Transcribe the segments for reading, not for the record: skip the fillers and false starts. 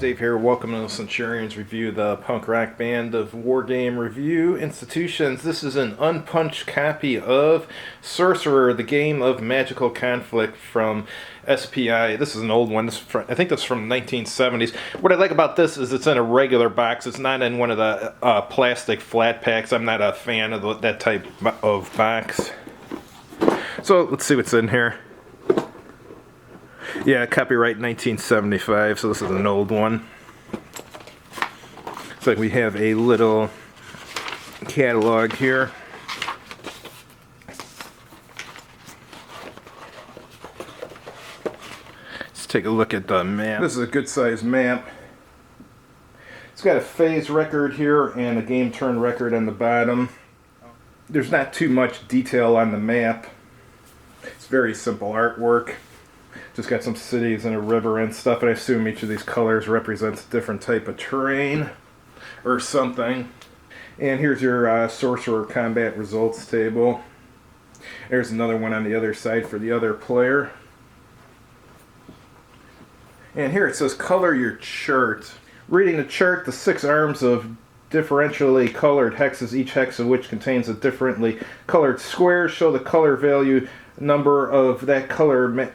Dave here. Welcome to the Centurions Review, the punk rock band of Wargame Review Institutions. This is an unpunched copy of Sorcerer, the game of magical conflict from SPI. This is an old one. I think this is from the 1970s. What I like about this is it's in a regular box. It's not in one of the plastic flat packs. I'm not a fan of that type of box. So let's see what's in here. Yeah, copyright 1975, so this is an old one. It's like we have a little catalog here. Let's take a look at the map. This is a good sized map. It's got a phase record here and a game turn record on the bottom. There's not too much detail on the map. It's very simple artwork. Just got some cities and a river and stuff, and I assume each of these colors represents a different type of terrain or something. And here's your Sorcerer combat results table. There's another one on the other side for the other player. And here it says color your chart. Reading the chart, the 6 arms of differentially colored hexes, each hex of which contains a differently colored square, show the color value number of that color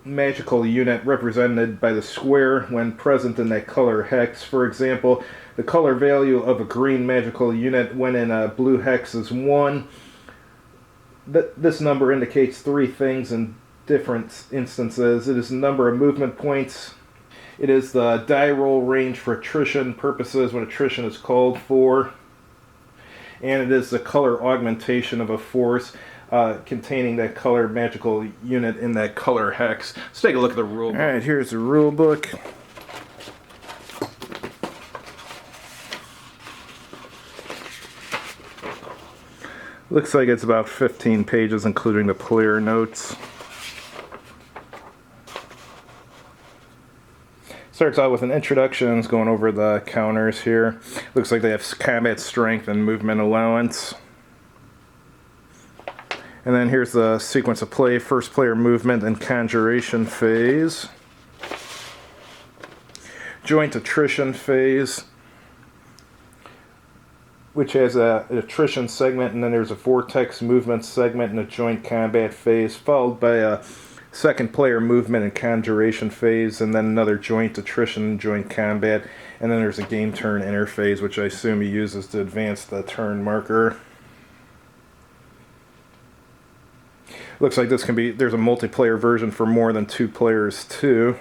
magical unit represented by the square when present in that color hex. For example, the color value of a green magical unit when in a blue hex is 1. This number indicates 3 things in different instances. It is the number of movement points. It is the die roll range for attrition purposes when attrition is called for. And it is the color augmentation of a force containing that color magical unit in that color hex. Let's take a look at the rule book. Alright, here's the rule book. Looks like it's about 15 pages, including the player notes. Starts out with an introduction, it's going over the counters here. Looks like they have combat strength and movement allowance. And then here's the sequence of play, first player movement and conjuration phase. Joint attrition phase, which has an attrition segment, and then there's a vortex movement segment and a joint combat phase, followed by a second player movement and conjuration phase, and then another joint attrition and joint combat, and then there's a game turn interface, which I assume he uses to advance the turn marker. Looks like there's a multiplayer version for more than 2 players too.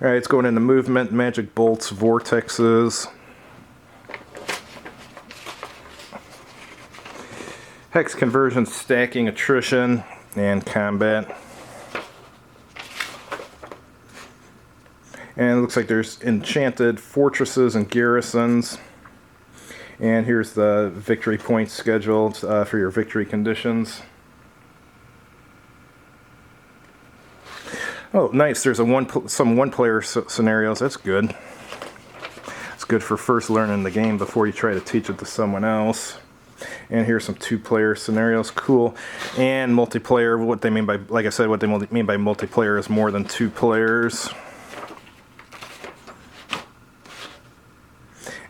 Alright, it's going into movement, magic bolts, vortexes. Hex conversion, stacking, attrition, and combat. And it looks like there's enchanted fortresses and garrisons. And here's the victory points scheduled for your victory conditions. Oh, nice. There's some one-player scenarios. That's good. It's good for first learning the game before you try to teach it to someone else. And here's some 2-player scenarios. Cool. And multiplayer, what they mean by, like I said, what they mean by multiplayer is more than 2 players.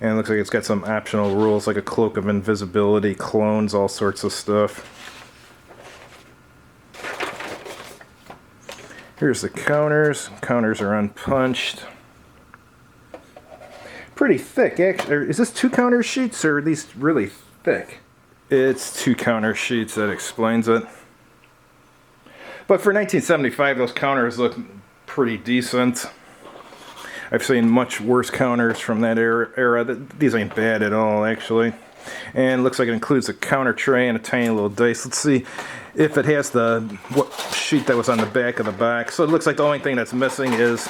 And it looks like it's got some optional rules like a cloak of invisibility, clones, all sorts of stuff. Here's the counters. Counters are unpunched. Pretty thick, actually. Is this 2 counter sheets or are these really thick? It's 2 counter sheets, that explains it. But for 1975, those counters look pretty decent. I've seen much worse counters from that era. These ain't bad at all, actually. And it looks like it includes a counter tray and a tiny little dice. Let's see if it has what sheet that was on the back of the box. So it looks like the only thing that's missing is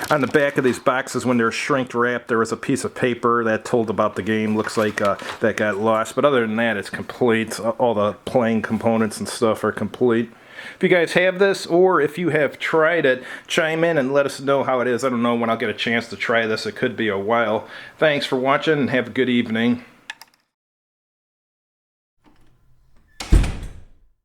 on the back of these boxes, when they're shrink wrapped, there was a piece of paper that told about the game. Looks like that got lost. But other than that, it's complete. All the playing components and stuff are complete. If you guys have this, or if you have tried it, chime in and let us know how it is. I don't know when I'll get a chance to try this. It could be a while. Thanks for watching, and have a good evening.